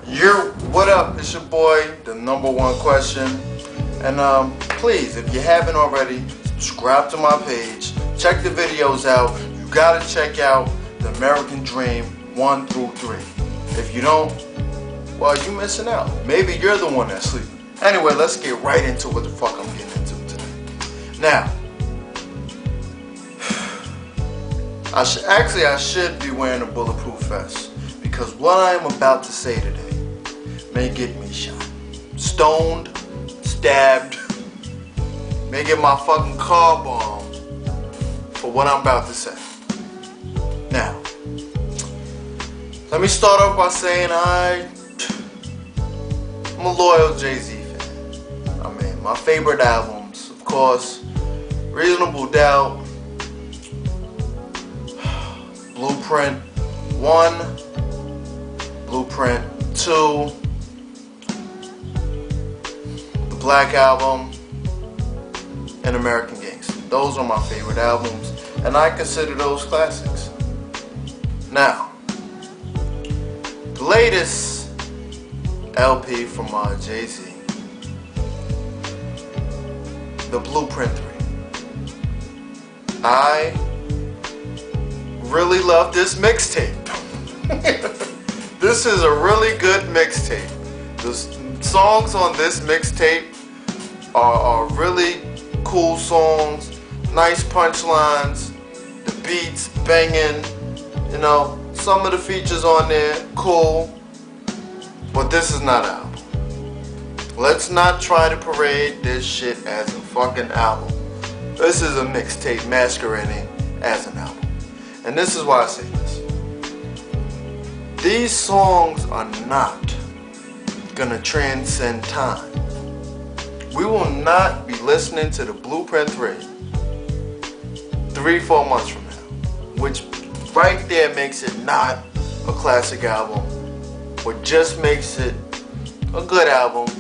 What up? It's your boy, the number one question. And please, if you haven't already, subscribe to my page. Check the videos out. You gotta check out the American Dream 1 through 3. If you don't, well, you're missing out. Maybe you're the one that's sleeping. Anyway, let's get right into what the fuck I'm getting into today. Now, I should be wearing a bulletproof vest because what I am about to say today may get me shot, stoned, stabbed, may get my fucking car bombed for what I'm about to say. Now, let me start off by saying I'm a loyal Jay-Z fan. I mean, my favorite albums, of course, Reasonable Doubt, Blueprint I, Blueprint II, the Black Album, and American Gangster. Those are my favorite albums, and I consider those classics. Now, the latest LP from Jay-Z, the Blueprint III. I really love this mixtape. This is a really good mixtape. The songs on this mixtape are really cool songs, nice punchlines, the beats banging, you know, some of the features on there, cool, but this is not an album. Let's not try to parade this shit as a fucking album. This is a mixtape masquerading as an album. And this is why I say this. These songs are not gonna transcend time. We will not be listening to the Blueprint III 3-4 months from now, which right there makes it not a classic album, but just makes it a good album,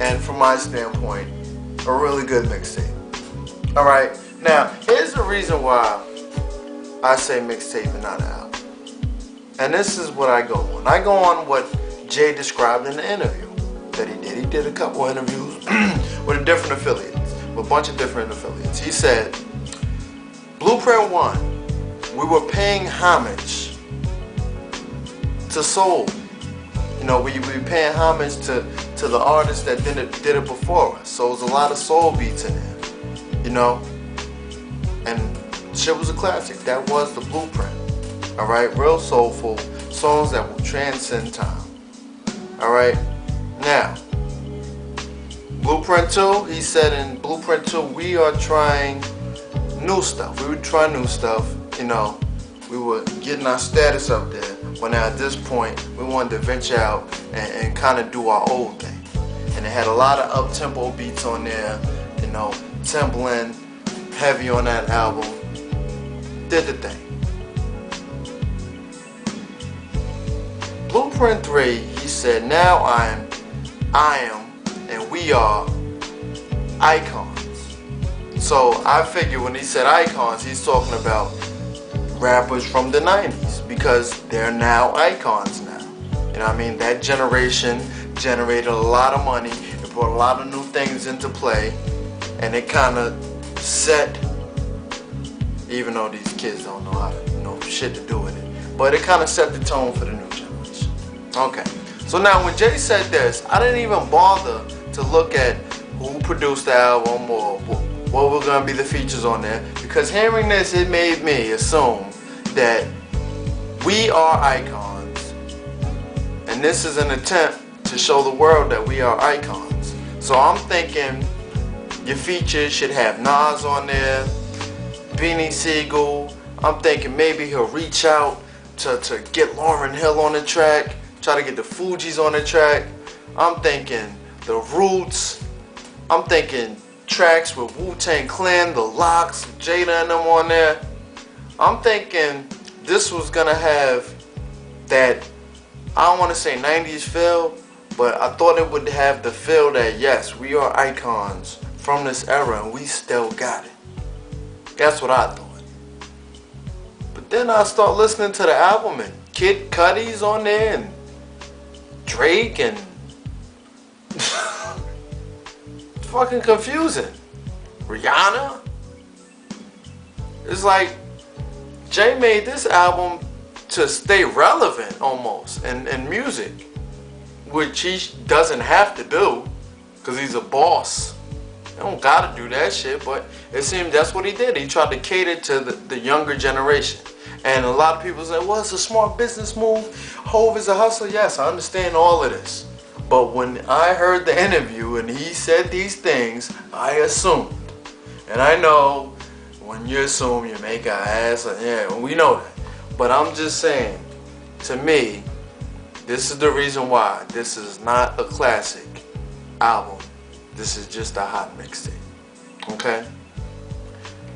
and from my standpoint, a really good mixtape. Alright, now here's the reason why I say mixtape and not an album. And this is what I go on. I go on what Jay described in the interview that he did. He did a couple interviews with different affiliates, with a bunch of different affiliates. He said, Blueprint I, we were paying homage to soul. You know, we were paying homage to the artists that did it before us. So it was a lot of soul beats in there, you know, and shit was a classic. That was the Blueprint. Alright, real soulful songs that will transcend time. Alright, now Blueprint II, he said in Blueprint II, we are trying new stuff. We would try new stuff, you know, we were getting our status up there, but now at this point we wanted to venture out and kind of do our old thing. And it had a lot of up-tempo beats on there, you know, Timbaland heavy on that album, did the thing. Blueprint III, he said, now I am, and we are icons. So I figure when he said icons, he's talking about rappers from the 90s, because they're now icons now. You know what I mean? That generation generated a lot of money, it brought a lot of new things into play, and it kind of set, even though these kids don't know shit to do with it, but it kind of set the tone for the new generation. Okay, so now when Jay said this, I didn't even bother to look at who produced the album or what were going to be the features on there, because hearing this, it made me assume that we are icons, and this is an attempt to show the world that we are icons. So I'm thinking your features should have Nas on there, Beanie Siegel. I'm thinking maybe he'll reach out to get Lauryn Hill on the track, try to get the Fugees on the track. I'm thinking the Roots. I'm thinking tracks with Wu-Tang Clan, the Lox, Jada and them on there. I'm thinking this was gonna have that, I don't want to say 90s feel, but I thought it would have the feel that yes, we are icons from this era and we still got it. That's what I thought. But then I start listening to the album and Kid Cudi's on there and Drake and it's fucking confusing. Rihanna. It's like Jay made this album to stay relevant almost in music, which he doesn't have to do because he's a boss. He don't gotta do that shit, but it seemed that's what he did. He tried to cater to the younger generation. And a lot of people say, well, it's a smart business move. Hov is a hustler. Yes, I understand all of this. But when I heard the interview and he said these things, I assumed. And I know when you assume you make an ass, yeah, we know that. But I'm just saying, to me, this is the reason why this is not a classic album. This is just a hot mixtape. Okay?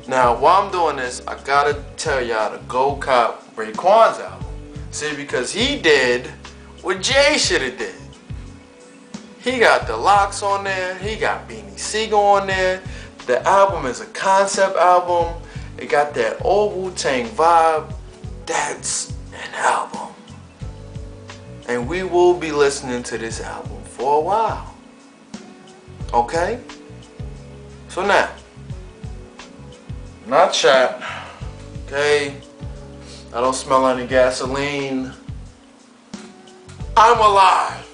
Now, while I'm doing this, I gotta tell y'all to go cop Raekwon's album. See, because he did what Jay should have did. He got the locks on there. He got Beanie Siegel on there. The album is a concept album. It got that old Wu-Tang vibe. That's an album. And we will be listening to this album for a while. Okay? So now, not chat. Okay? I don't smell any gasoline. I'm alive.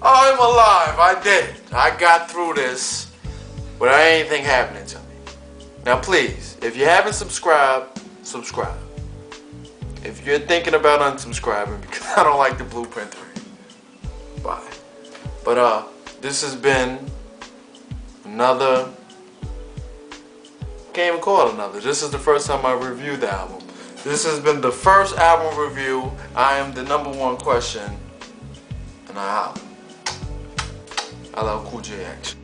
I'm alive. I did it. I got through this without anything happening to me. Now please, if you haven't subscribed, subscribe. If you're thinking about unsubscribing because I don't like the Blueprint III, bye. But this has been another, can't even call it another. This is the first time I reviewed the album. This has been the first album review. I am the #1 question, and I holla. I love Cool J action.